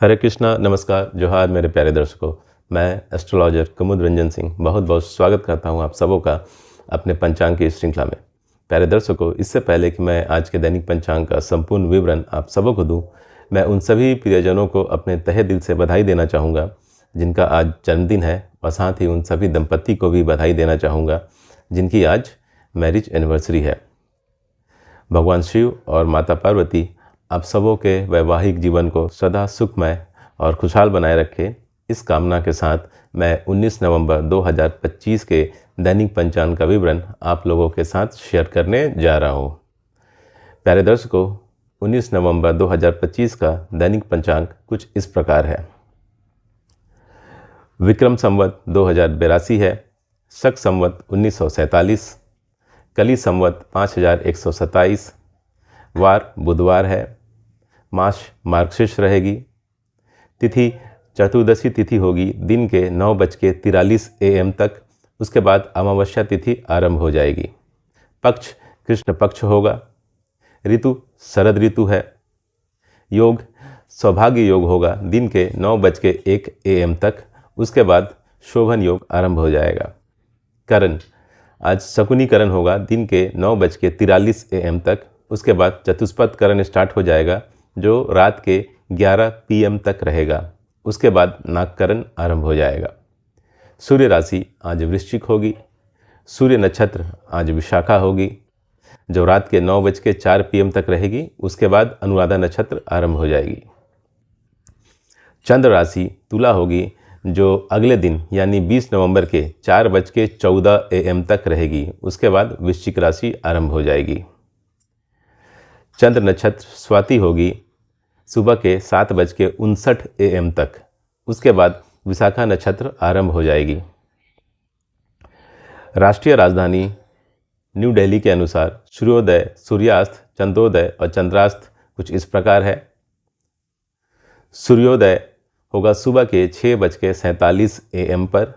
हरे कृष्णा, नमस्कार, जोहार मेरे प्यारे दर्शकों। मैं एस्ट्रोलॉजर कुमुद रंजन सिंह बहुत बहुत स्वागत करता हूं आप सबों का अपने पंचांग की श्रृंखला में। प्यारे दर्शकों, इससे पहले कि मैं आज के दैनिक पंचांग का संपूर्ण विवरण आप सबों को दूं, मैं उन सभी प्रियजनों को अपने तहे दिल से बधाई देना चाहूँगा जिनका आज जन्मदिन है, और साथ ही उन सभी दंपत्ति को भी बधाई देना चाहूँगा जिनकी आज मैरिज एनिवर्सरी है। भगवान शिव और माता पार्वती आप सबों के वैवाहिक जीवन को सदा सुखमय और खुशहाल बनाए रखें। इस कामना के साथ मैं 19 नवंबर 2025 के दैनिक पंचांग का विवरण आप लोगों के साथ शेयर करने जा रहा हूँ। प्यारे दर्शकों, 19 नवंबर 2025 का दैनिक पंचांग कुछ इस प्रकार है। विक्रम संवत 2082 है, शक संवत 1947, कली संवत 5127, वार बुधवार है, मास मार्गशीर्ष रहेगी, तिथि चतुर्दशी तिथि होगी दिन के 9:43 AM तक। उसके बाद अमावस्या तिथि आरंभ हो जाएगी। पक्ष कृष्ण पक्ष होगा। ऋतु शरद ऋतु है। योग सौभाग्य योग होगा दिन के 9:01 AM तक। उसके बाद शोभन योग आरंभ हो जाएगा। करण आज शकुनी करण होगा दिन के 9:43 AM तक। उसके बाद चतुष्पद करण स्टार्ट हो जाएगा जो रात के 11 PM तक रहेगा। उसके बाद नागकरण आरंभ हो जाएगा। सूर्य राशि आज वृश्चिक होगी। सूर्य नक्षत्र आज विशाखा होगी जो रात के 9:04 PM तक रहेगी। उसके बाद अनुराधा नक्षत्र आरंभ हो जाएगी। चंद्र राशि तुला होगी जो अगले दिन यानी 20 नवंबर के 4:14 AM तक रहेगी। उसके बाद वृश्चिक राशि आरंभ हो जाएगी। चंद्र नक्षत्र स्वाति होगी सुबह के 7:59 AM तक। उसके बाद विशाखा नक्षत्र आरंभ हो जाएगी। राष्ट्रीय राजधानी न्यू दिल्ली के अनुसार सूर्योदय, सूर्यास्त, चंद्रोदय और चंद्रास्त कुछ इस प्रकार है। सूर्योदय होगा सुबह के 6:47 AM पर।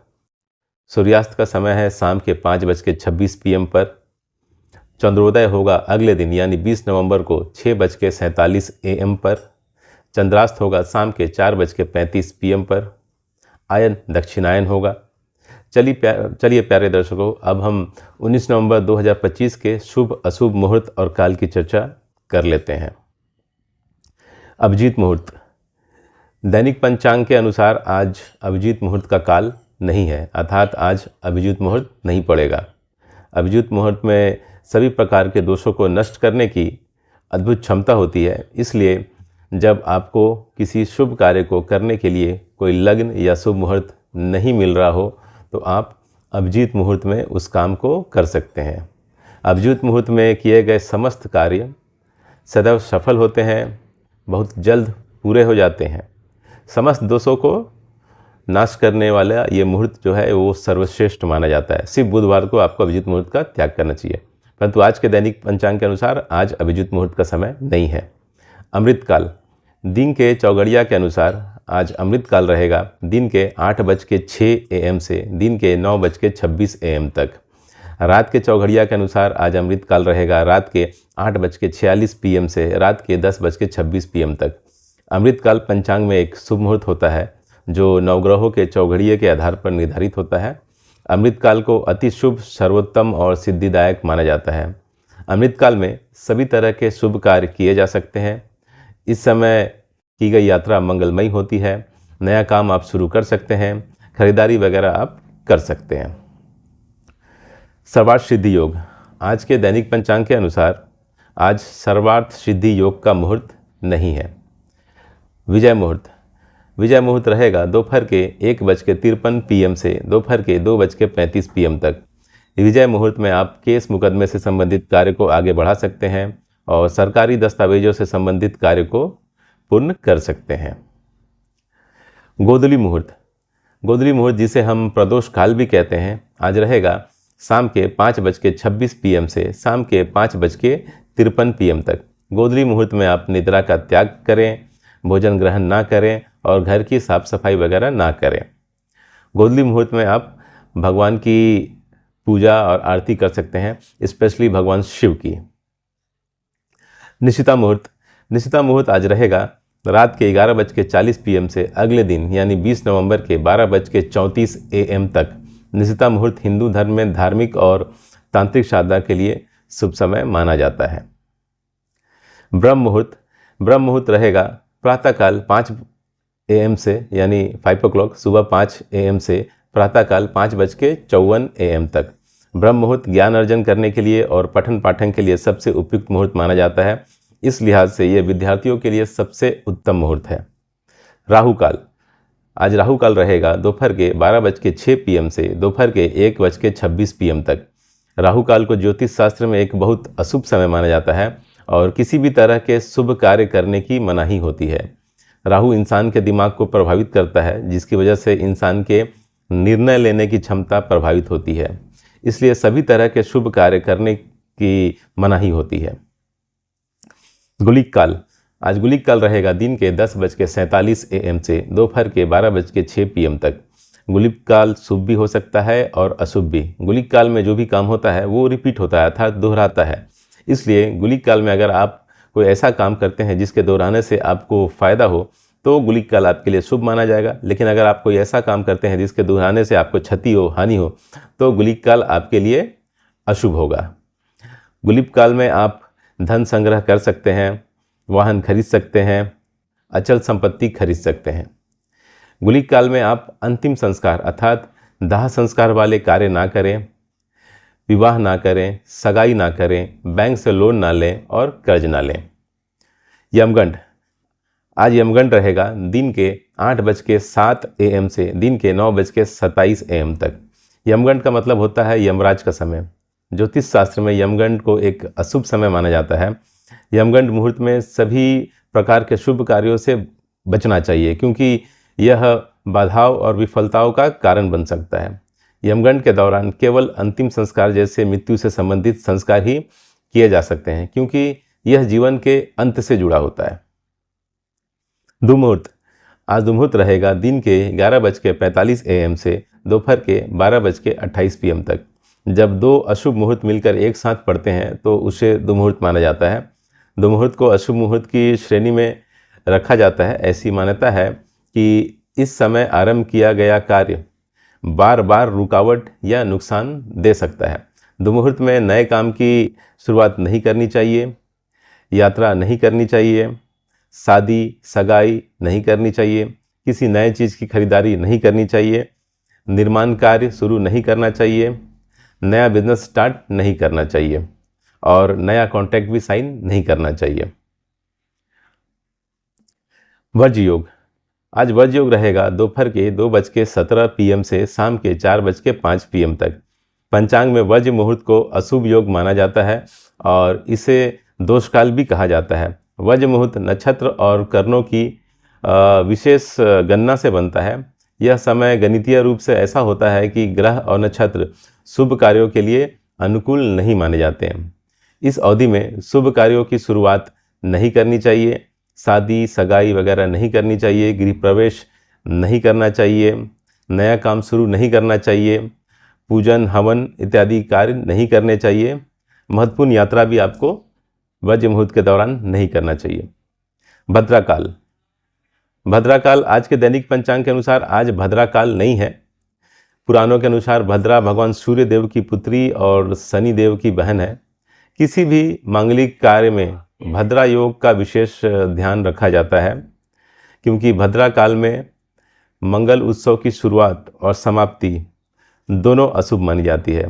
सूर्यास्त का समय है शाम के 5:26 PM पर। चंद्रोदय होगा अगले दिन यानी 20 नवंबर को 6:47 AM पर। चंद्रास्त होगा शाम के 4:35 PM पर। आयन दक्षिणायन होगा। चलिए प्यारे दर्शकों, अब हम 19 नवंबर 2025 के शुभ अशुभ मुहूर्त और काल की चर्चा कर लेते हैं। अभिजीत मुहूर्त दैनिक पंचांग के अनुसार आज अभिजीत मुहूर्त का काल नहीं है, अर्थात आज अभिजीत मुहूर्त नहीं पड़ेगा। अभिजीत मुहूर्त में सभी प्रकार के दोषों को नष्ट करने की अद्भुत क्षमता होती है। इसलिए जब आपको किसी शुभ कार्य को करने के लिए कोई लग्न या शुभ मुहूर्त नहीं मिल रहा हो तो आप अभिजीत मुहूर्त में उस काम को कर सकते हैं। अभिजीत मुहूर्त में किए गए समस्त कार्य सदैव सफल होते हैं, बहुत जल्द पूरे हो जाते हैं। समस्त दोषों को नाश करने वाला ये मुहूर्त जो है वो सर्वश्रेष्ठ माना जाता है। सिर्फ बुधवार को आपको अभिजीत मुहूर्त का त्याग करना चाहिए, परंतु आज के दैनिक पंचांग के अनुसार आज अभिजीत मुहूर्त का समय नहीं है। अमृतकाल दिन के चौघड़िया के अनुसार आज अमृतकाल रहेगा दिन के 8:06 AM से दिन के 9:26 AM तक। रात के चौघड़िया के अनुसार आज अमृतकाल रहेगा रात के 8:46 PM से रात के 10:26 PM तक। अमृतकाल पंचांग में एक शुभ मुहूर्त होता है जो नवग्रहों के चौघड़िए के आधार पर निर्धारित होता है। अमृतकाल को अति शुभ, सर्वोत्तम और सिद्धिदायक माना जाता है। अमृतकाल में सभी तरह के शुभ कार्य किए जा सकते हैं। इस समय की गई यात्रा मंगलमयी होती है। नया काम आप शुरू कर सकते हैं, खरीदारी वगैरह आप कर सकते हैं। सर्वार्थ सिद्धि योग आज के दैनिक पंचांग के अनुसार आज सर्वार्थ सिद्धि योग का मुहूर्त नहीं है। विजय मुहूर्त रहेगा दोपहर के 1:53 PM से दोपहर के 2:35 PM तक। विजय मुहूर्त में आप केस मुकदमे से संबंधित कार्य को आगे बढ़ा सकते हैं और सरकारी दस्तावेजों से संबंधित कार्य को पूर्ण कर सकते हैं। गोधूली मुहूर्त जिसे हम प्रदोष काल भी कहते हैं, आज रहेगा शाम के 5:26 PM से शाम के 5:53 PM तक। गोधूली मुहूर्त में आप निद्रा का त्याग करें, भोजन ग्रहण ना करें और घर की साफ सफाई वगैरह ना करें। गोधूली मुहूर्त में आप भगवान की पूजा और आरती कर सकते हैं, स्पेशली भगवान शिव की। निशिता मुहूर्त आज रहेगा रात के 11:40 PM से अगले दिन यानी 20 नवंबर के 12:34 AM तक निशिता मुहूर्त हिंदू धर्म में धार्मिक और तांत्रिक साधना के लिए शुभ समय माना जाता है। ब्रह्म मुहूर्त रहेगा प्रातःकाल 5 AM से यानी 5 o'clock, सुबह 5 AM से प्रातःकाल 5:54 AM तक। ब्रह्म मुहूर्त ज्ञान अर्जन करने के लिए और पठन पाठन के लिए सबसे उपयुक्त मुहूर्त माना जाता है। इस लिहाज से यह विद्यार्थियों के लिए सबसे उत्तम मुहूर्त है। राहु काल, आज राहु काल रहेगा दोपहर के 12:06 PM से दोपहर के 1:26 PM तक। राहु काल को ज्योतिष शास्त्र में एक बहुत अशुभ समय माना जाता है और किसी भी तरह के शुभ कार्य करने की मनाही होती है। राहु इंसान के दिमाग को प्रभावित करता है, जिसकी वजह से इंसान के निर्णय लेने की क्षमता प्रभावित होती है, इसलिए सभी तरह के शुभ कार्य करने की मनाही होती है। गुलिक काल, आज गुलिक काल रहेगा दिन के 10:47 AM से दोपहर के 12:06 PM तक। गुलिक काल शुभ भी हो सकता है और अशुभ भी। गुलिक काल में जो भी काम होता है वो रिपीट होता है अर्थात दोहराता है, इसलिए गुलिक काल में अगर आप कोई ऐसा काम करते हैं जिसके दोहराने से आपको फ़ायदा हो तो गुलिक काल आपके लिए शुभ माना जाएगा। लेकिन अगर आप कोई ऐसा काम करते हैं जिसके दोहराने से आपको क्षति हो, हानि हो, तो गुलिक काल आपके लिए अशुभ होगा। गुलिक काल में आप धन संग्रह कर सकते हैं, वाहन खरीद सकते हैं, अचल संपत्ति खरीद सकते हैं। गुलिक काल में आप अंतिम संस्कार अर्थात दाह संस्कार वाले कार्य ना करें, विवाह ना करें, सगाई ना करें, बैंक से लोन ना लें और कर्ज ना लें। यमगंड, आज यमगंड रहेगा दिन के 8:07 AM से दिन के 9:27 AM तक। यमगंड का मतलब होता है यमराज का समय। ज्योतिष शास्त्र में यमगंड को एक अशुभ समय माना जाता है। यमगंड मुहूर्त में सभी प्रकार के शुभ कार्यों से बचना चाहिए, क्योंकि यह बाधाओं और विफलताओं का कारण बन सकता है। यमगंड के दौरान केवल अंतिम संस्कार जैसे मृत्यु से संबंधित संस्कार ही किए जा सकते हैं, क्योंकि यह जीवन के अंत से जुड़ा होता है। दुमुहूर्त, आज दुमुहूर्त रहेगा दिन के 11:45 AM से दोपहर के 12:28 PM तक। जब दो अशुभ मुहूर्त मिलकर एक साथ पड़ते हैं तो उसे दुमुहूर्त माना जाता है। दुमुहूर्त को अशुभ मुहूर्त की श्रेणी में रखा जाता है। ऐसी मान्यता है कि इस समय आरंभ किया गया कार्य बार बार रुकावट या नुकसान दे सकता है। दुमुहूर्त में नए काम की शुरुआत नहीं करनी चाहिए, यात्रा नहीं करनी चाहिए, शादी सगाई नहीं करनी चाहिए, किसी नए चीज़ की खरीदारी नहीं करनी चाहिए, निर्माण कार्य शुरू नहीं करना चाहिए, नया बिजनेस स्टार्ट नहीं करना चाहिए और नया कॉन्ट्रैक्ट भी साइन नहीं करना चाहिए। वज्र योग, आज वज्र योग रहेगा दोपहर के 2:17 PM से शाम के 4:05 PM तक। पंचांग में वज्र मुहूर्त को अशुभ योग माना जाता है और इसे दोषकाल भी कहा जाता है। वज्र मुहूर्त नक्षत्र और करणों की विशेष गणना से बनता है। यह समय गणितीय रूप से ऐसा होता है कि ग्रह और नक्षत्र शुभ कार्यों के लिए अनुकूल नहीं माने जाते हैं। इस अवधि में शुभ कार्यों की शुरुआत नहीं करनी चाहिए, शादी सगाई वगैरह नहीं करनी चाहिए, गृह प्रवेश नहीं करना चाहिए, नया काम शुरू नहीं करना चाहिए, पूजन हवन इत्यादि कार्य नहीं करने चाहिए। महत्वपूर्ण यात्रा भी आपको वज्र मुहूर्त के दौरान नहीं करना चाहिए। भद्राकाल, भद्राकाल आज के दैनिक पंचांग के अनुसार आज भद्राकाल नहीं है। पुराणों के अनुसार भद्रा भगवान सूर्य देव की पुत्री और शनि देव की बहन है। किसी भी मांगलिक कार्य में भद्रा योग का विशेष ध्यान रखा जाता है, क्योंकि भद्रा काल में मंगल उत्सव की शुरुआत और समाप्ति दोनों अशुभ मानी जाती है।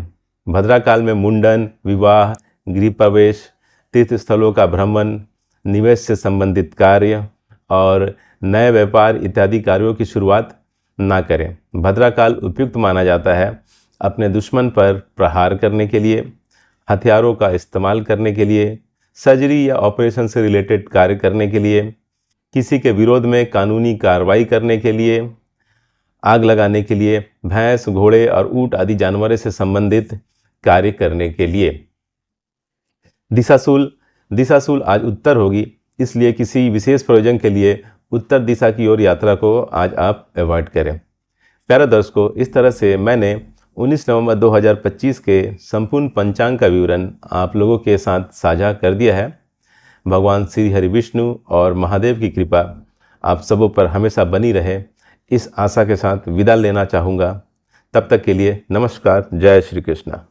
भद्रा काल में मुंडन, विवाह, गृह प्रवेश, तीर्थ स्थलों का भ्रमण, निवेश से संबंधित कार्य और नए व्यापार इत्यादि कार्यों की शुरुआत ना करें। भद्रा काल उपयुक्त माना जाता है अपने दुश्मन पर प्रहार करने के लिए, हथियारों का इस्तेमाल करने के लिए, सर्जरी या ऑपरेशन से रिलेटेड कार्य करने के लिए, किसी के विरोध में कानूनी कार्रवाई करने के लिए, आग लगाने के लिए, भैंस घोड़े और ऊंट आदि जानवरों से संबंधित कार्य करने के लिए। दिशाशूल आज उत्तर होगी, इसलिए किसी विशेष प्रयोजन के लिए उत्तर दिशा की ओर यात्रा को आज आप अवॉइड करें। प्यारे दर्शकों, इस तरह से मैंने 19 नवंबर 2025 के संपूर्ण पंचांग का विवरण आप लोगों के साथ साझा कर दिया है। भगवान श्री हरि विष्णु और महादेव की कृपा आप सबों पर हमेशा बनी रहे, इस आशा के साथ विदा लेना चाहूँगा। तब तक के लिए नमस्कार। जय श्री कृष्णा।